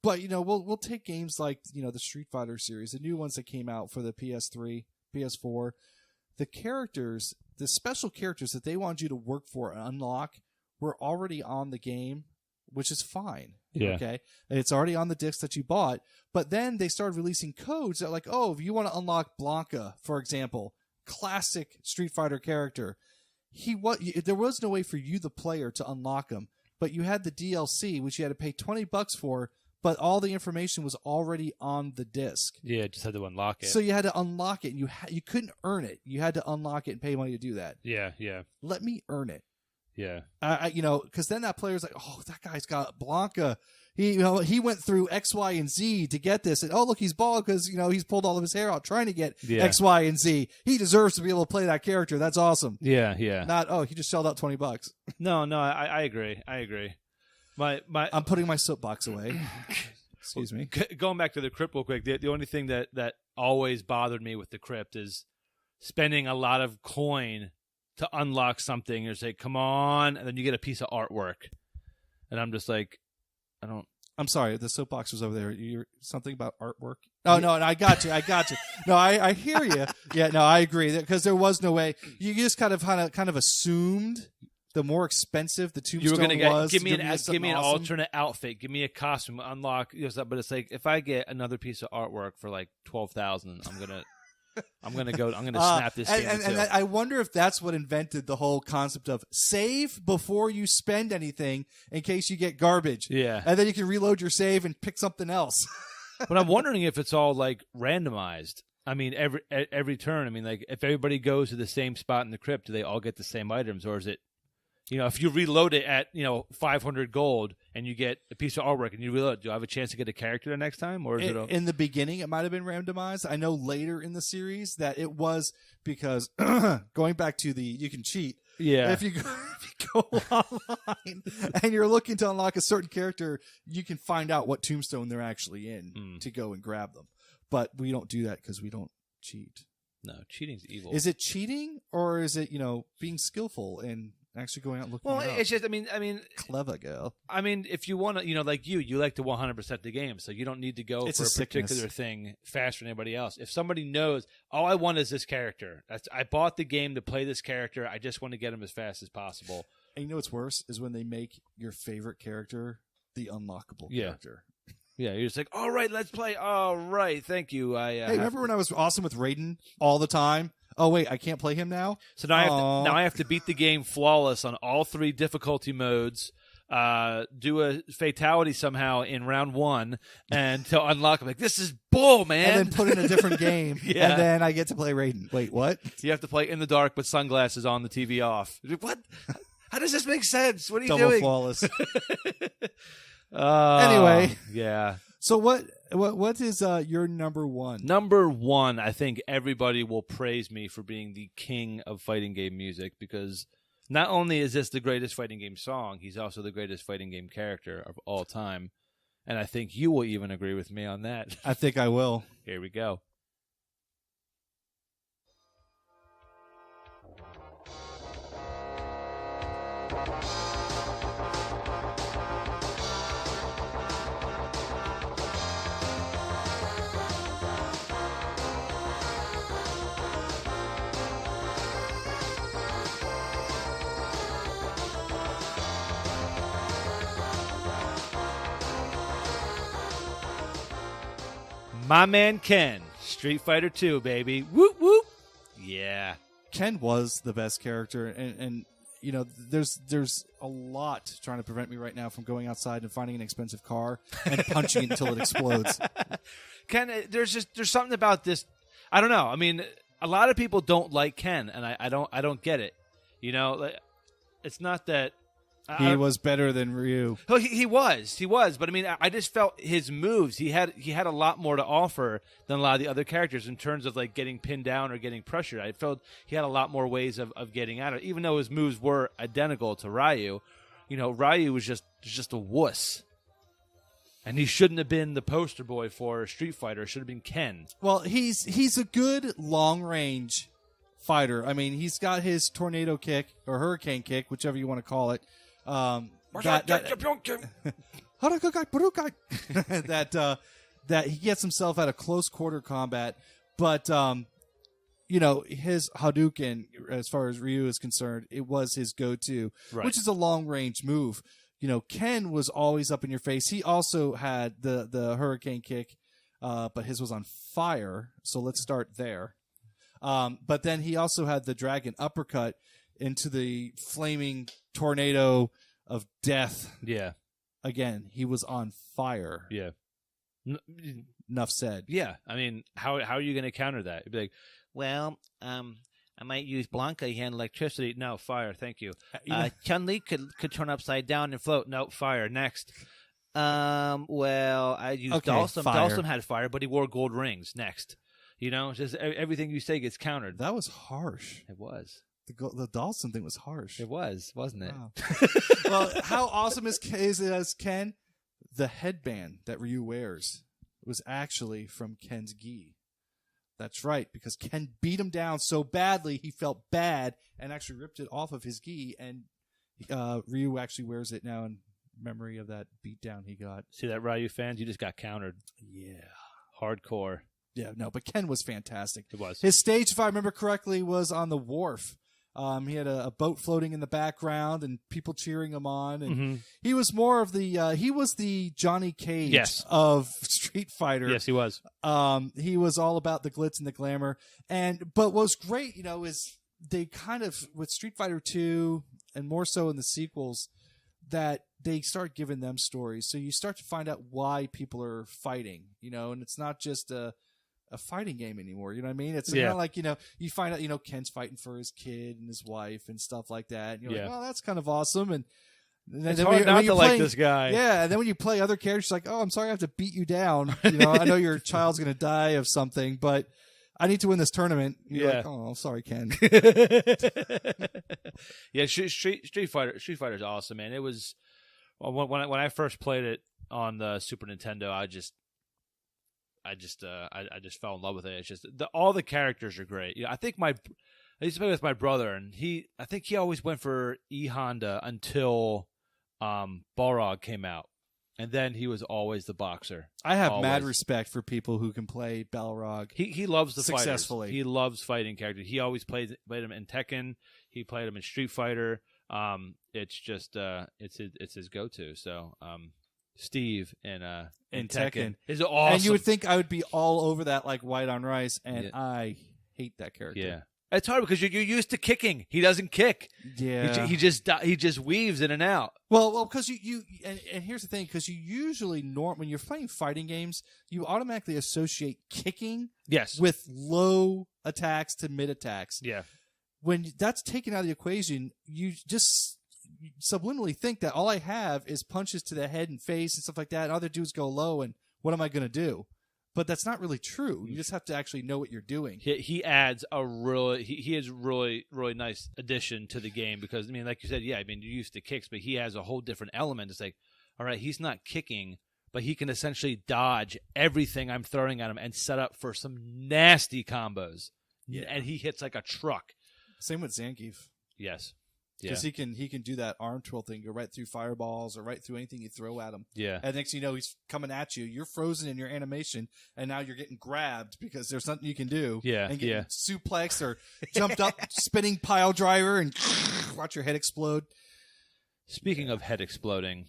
we'll take games like the Street Fighter series, the new ones that came out for the PS3, PS4. The characters, the special characters that they want you to work for and unlock, were already on the game, which is fine. Yeah. Okay. It's already on the disc that you bought. But then they started releasing codes that like, if you want to unlock Blanca, for example, classic Street Fighter character, there was no way for you, the player, to unlock him. But you had the DLC, which you had to pay $20 for, but all the information was already on the disc. Yeah, just had to unlock it. So you had to unlock it, and you couldn't earn it. You had to unlock it and pay money to do that. Yeah. Let me earn it. Yeah. Because then that player's like, that guy's got Blanca. He went through X, Y, and Z to get this. And look, he's bald because he's pulled all of his hair out trying to get X, Y, and Z. He deserves to be able to play that character. That's awesome. Yeah. Not he just shelled out $20. No, I agree. I'm putting my soapbox away. Excuse me. Going back to the crypt real quick, the only thing that always bothered me with the crypt is spending a lot of coin to unlock something. You're like, come on, and then you get a piece of artwork, and I'm just like, I'm sorry, the soapbox was over there. You're something about artwork. Oh no, and I got you. No, I hear you. Yeah, no, I agree because there was no way. You just kind of assumed the more expensive the tombstone was. Give me an alternate outfit. Give me a costume. Unlock. But it's like if I get another piece of artwork for like $12,000, I'm gonna snap this game. And I wonder if that's what invented the whole concept of save before you spend anything in case you get garbage. Yeah, and then you can reload your save and pick something else. But I'm wondering if it's all like randomized. I mean, every turn. I mean, like if everybody goes to the same spot in the crypt, do they all get the same items, or is it? If you reload it at 500 gold and you get a piece of artwork and you reload, do I have a chance to get a character the next time, or is it? In the beginning, it might have been randomized. I know later in the series that it was because going back to you can cheat. Yeah. If you go online and you're looking to unlock a certain character, you can find out what tombstone they're actually in to go and grab them. But we don't do that because we don't cheat. No, cheating's evil. Is it cheating or is it being skillful and actually going out and looking? Well, it's just I mean, clever girl. I mean, if you want to, like you like to 100% the game, so you don't need to go for a particular thing faster than anybody else. If somebody knows, all I want is this character. I bought the game to play this character. I just want to get him as fast as possible. And you know what's worse is when they make your favorite character the unlockable character. Yeah, you're just like, all right, let's play. All right, thank you. Hey, remember when I was awesome with Raiden all the time? Oh wait, I can't play him now. So now I have to beat the game flawless on all 3 difficulty modes. Do a fatality somehow in round 1, and to unlock. I'm like, this is bull, man. And then put in a different game, Yeah. and then I get to play Raiden. Wait, what? You have to play in the dark with sunglasses on, the TV off. What? How does this make sense? What are you Double doing? flawless. Anyway, yeah. So what is your number 1? Number 1, I think everybody will praise me for being the king of fighting game music, because not only is this the greatest fighting game song, he's also the greatest fighting game character of all time. And I think you will even agree with me on that. I think I will. Here we go. My man Ken, Street Fighter 2, baby. Whoop, whoop. Yeah. Ken was the best character, and you know, there's a lot trying to prevent me right now from going outside and finding an expensive car and punching it until it explodes. Ken, there's something about this. I don't know. I mean, a lot of people don't like Ken, and I don't get it. You know, it's not that He was better than Ryu. Oh, he was. But I mean, I just felt his moves. He had a lot more to offer than a lot of the other characters in terms of like getting pinned down or getting pressured. I felt he had a lot more ways of getting at it, even though his moves were identical to Ryu. You know, Ryu was just a wuss, and he shouldn't have been the poster boy for Street Fighter. It should have been Ken. Well, he's a good long range fighter. I mean, he's got his tornado kick or hurricane kick, whichever you want to call it. That he gets himself out of close quarter combat, but you know, his Hadouken, as far as Ryu is concerned, it was his go-to, Right. which is a long range move. You know, Ken was always up in your face. He also had the hurricane kick, but his was on fire. So let's start there. But then he also had the dragon uppercut into the flaming tornado of death. Yeah. Again, he was on fire. Yeah. Enough said. Yeah. I mean, how are you going to counter that? You'd be like, well, I might use Blanca here and electricity. No, fire. Thank you. Chun-Li could turn upside down and float. No, fire. Next. Well, I used Dalsum. Fire. Dalsum had fire, but he wore gold rings. Next. You know, just everything you say gets countered. That was harsh. It was. The Dawson thing was harsh. It was, wasn't it? Wow. Well, how awesome is Ken? The headband that Ryu wears was actually from Ken's gi. That's right, because Ken beat him down so badly he felt bad and actually ripped it off of his gi, and Ryu actually wears it now in memory of that beatdown he got. See that, Ryu fans? You just got countered. Yeah. Hardcore. Yeah, no, but Ken was fantastic. It was. His stage, if I remember correctly, was on the wharf. He had a boat floating in the background and people cheering him on. And he was more of the Johnny Cage of Street Fighter. Yes, he was. He was all about the glitz and the glamour. But what's great, you know, is they kind of, with Street Fighter 2 and more so in the sequels, that they start giving them stories. So you start to find out why people are fighting, you know, and it's not just a fighting game anymore. You know what I mean? It's not like, you know, you find out, you know, Ken's fighting for his kid and his wife and stuff like that. And you're like, oh, that's kind of awesome. And then it's hard not to like this guy. Yeah. And then when you play other characters, like, oh, I'm sorry I have to beat you down. You know, I know your child's going to die of something, but I need to win this tournament. You're like, oh, I'm sorry, Ken. Yeah. Street Fighter is awesome, man. It was when I first played it on the Super Nintendo, I just fell in love with it. It's just all the characters are great. You know, I used to play with my brother, and I think he always went for E Honda until Balrog came out, and then he was always the boxer. I have mad respect for people who can play Balrog. He loves the successfully. Fighters. He loves fighting characters. He always played him in Tekken. He played him in Street Fighter. it's just it's his go-to. So Steve in In Tekken Tekken. is awesome. And you would think I would be all over that like white on rice, and I hate that character. Yeah, it's hard because you're used to kicking. He doesn't kick. Yeah. He just weaves in and out. Well, because and here's the thing, because you usually when you're playing fighting games, you automatically associate kicking Yes. with low attacks to mid attacks. Yeah. When that's taken out of the equation, you just subliminally think that all I have is punches to the head and face and stuff like that, and other dudes go low, and what am I going to do? But that's not really true. You just have to actually know what you're doing. He adds a really he is really nice addition to the game because I mean, like you said, yeah, I mean you're used to kicks, but he has a whole different element. It's like, all right, he's not kicking, but he can essentially dodge everything I'm throwing at him and set up for some nasty combos. Yeah. And he hits like a truck. Same with Zangief. Yes. Because he can do that arm twirl thing, go right through fireballs or right through anything you throw at him. Yeah. And next thing you know, he's coming at you. You're frozen in your animation, and now you're getting grabbed because there's nothing you can do. Yeah, And getting yeah. suplexed or jumped up, spinning pile driver, and watch your head explode. Speaking of head exploding,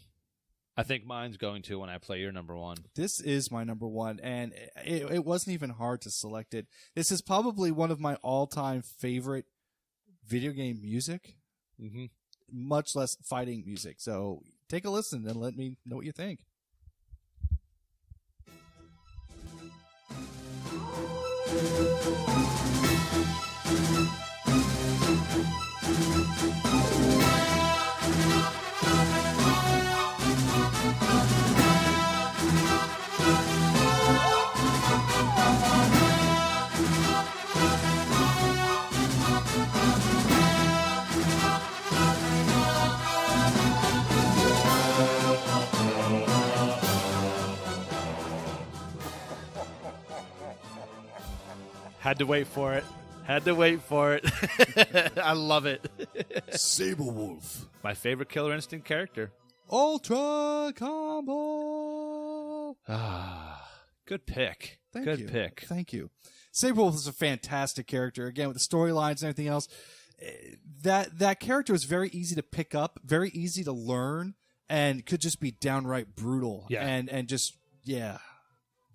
I think mine's going to when I play your number one. This is my number one, and it wasn't even hard to select it. This is probably one of my all-time favorite video game music. Mm-hmm. Much less fighting music. So take a listen and let me know what you think. Had to wait for it. I love it. Saberwolf. My favorite Killer Instinct character. Ultra Combo. Good pick. Thank Good you. pick. Thank you. Saberwolf is a fantastic character. Again, with the storylines and everything else, that character is very easy to pick up, very easy to learn, and could just be downright brutal. Yeah. And just, yeah.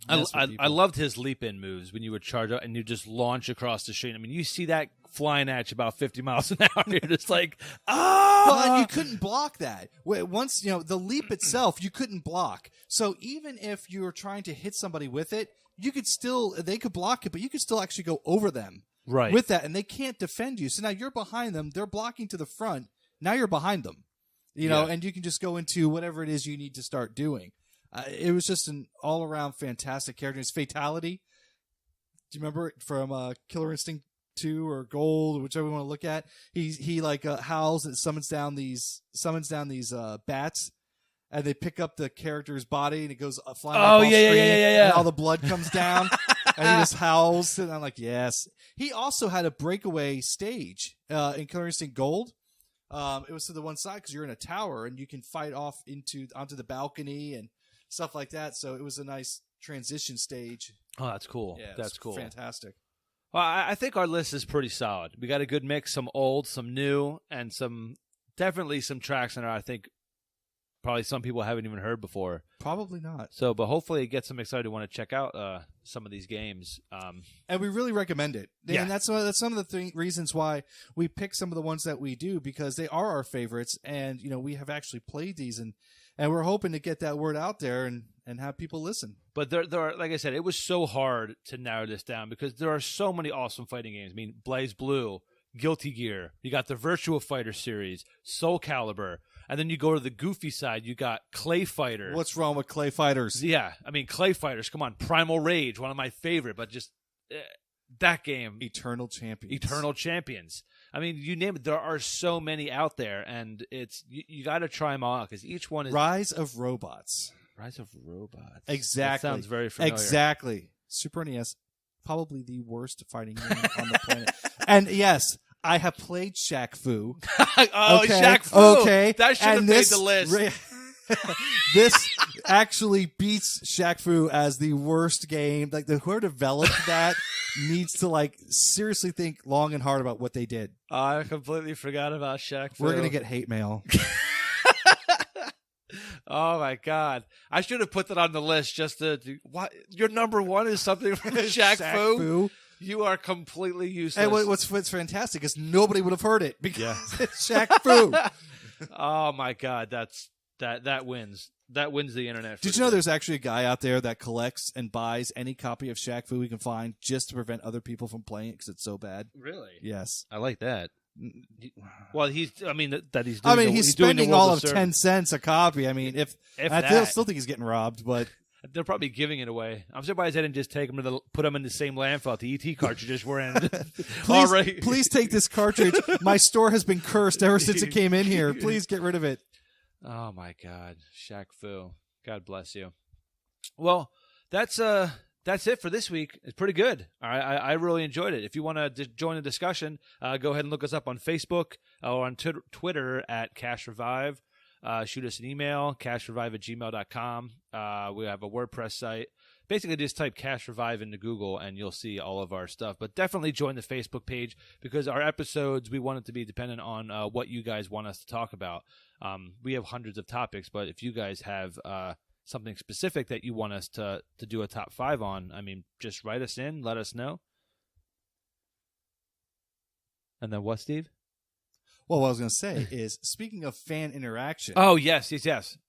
I loved his leap-in moves when you would charge up and you just launch across the street. I mean, you see that flying at you about 50 miles an hour. You're just like, Well, and you couldn't block that. Once, the leap itself, you couldn't block. So even if you were trying to hit somebody with it, they could block it, but you could still actually go over them right with that, and they can't defend you. So now you're behind them. They're blocking to the front. Now you're behind them, and you can just go into whatever it is you need to start doing. It was just an all-around fantastic character. His fatality. Do you remember it from Killer Instinct 2 or Gold, whichever you want to look at? He howls and summons down these bats, and they pick up the character's body and it goes flying. Oh, up off yeah. screen, and all the blood comes down, and he just howls. And I'm like, yes. He also had a breakaway stage in Killer Instinct Gold. It was to the one side because you're in a tower and you can fight off onto the balcony and stuff like that. So it was a nice transition stage. Oh, that's cool. Yeah, That's cool. Fantastic. Well, I think our list is pretty solid. We got a good mix, some old, some new, and definitely some tracks in there I think probably some people haven't even heard before. Probably not. So, but hopefully it gets them excited to want to check out some of these games. And we really recommend it. Yeah. And that's some of the reasons why we pick some of the ones that we do, because they are our favorites. And, we have actually played these, and we're hoping to get that word out there and have people listen. But there are, like I said, it was so hard to narrow this down because there are so many awesome fighting games. I mean, Blaze Blue, Guilty Gear, you got the Virtua Fighter series, Soul Calibur, and then you go to the goofy side, you got Clay Fighter. What's wrong with Clay Fighters? Yeah, I mean, Clay Fighters, come on, Primal Rage, one of my favorite, but just that game. Eternal Champions. I mean, you name it, there are so many out there, and it's you got to try them all out because each one is... Rise of Robots. That Exactly. sounds very familiar. Exactly. Super NES, probably the worst fighting game on the planet. And yes, I have played Shaq Fu. Oh, okay? Shaq Fu. Okay. That should have made the list. This actually beats Shaq Fu as the worst game. Like, whoever developed that needs to like seriously think long and hard about what they did. I completely forgot about Shaq Fu. We're gonna get hate mail. Oh my God! I should have put that on the list just to. What your number one is something from Shaq Fu. You are completely useless. And what's fantastic is nobody would have heard it because it's Shaq Fu. Oh my God! That wins. That wins the internet. Did you know there's actually a guy out there that collects and buys any copy of Shaq Fu he can find just to prevent other people from playing it because it's so bad? Really? Yes. I like that. Well, he's doing he's spending all of 10 cents a copy. I mean, if I still think he's getting robbed, but they're probably giving it away. I'm surprised they didn't just take them put them in the same landfill the ET cartridges were in. Please take this cartridge. My store has been cursed ever since it came in here. Please get rid of it. Oh my God, Shaq Fu. God bless you. Well, that's it for this week. It's pretty good. I really enjoyed it. If you want to join the discussion, go ahead and look us up on Facebook or on Twitter at Cash Revive. Shoot us an email, cashrevive@gmail.com. We have a WordPress site. Basically, just type Cash Revive into Google and you'll see all of our stuff. But definitely join the Facebook page because our episodes, we want it to be dependent on what you guys want us to talk about. We have hundreds of topics, but if you guys have something specific that you want us to do a top 5 on, I mean, just write us in, let us know. And then what, Steve? Well, what I was going to say is, speaking of fan interaction. Oh, yes.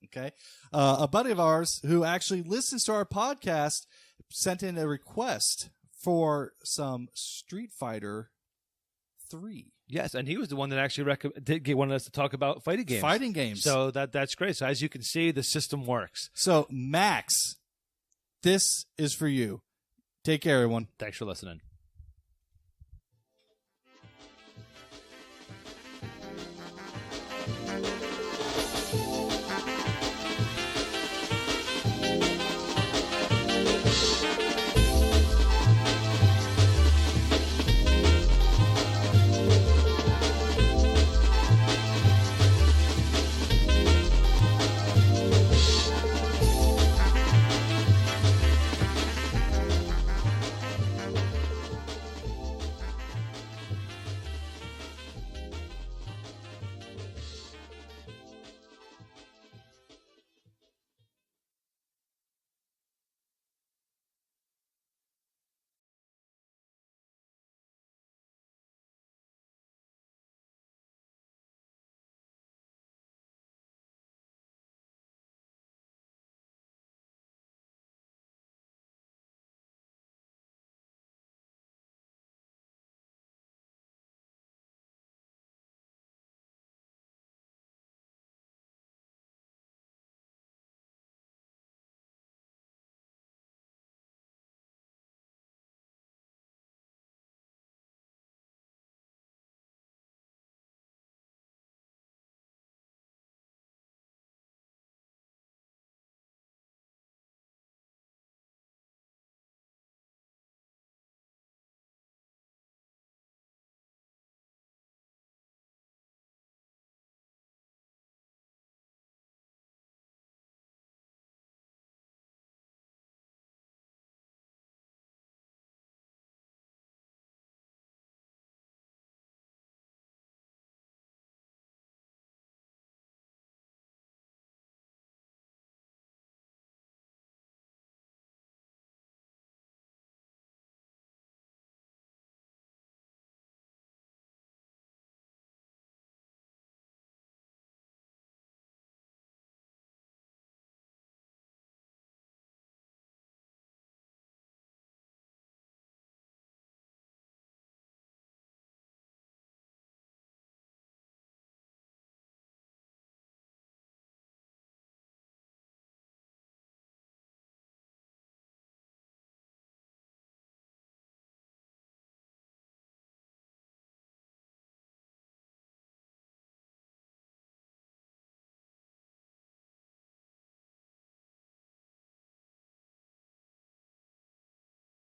Okay. A buddy of ours who actually listens to our podcast sent in a request for some Street Fighter 3. Yes, and he was the one that actually wanted us to talk about fighting games. So that's great. So as you can see, the system works. So, Max, this is for you. Take care, everyone. Thanks for listening.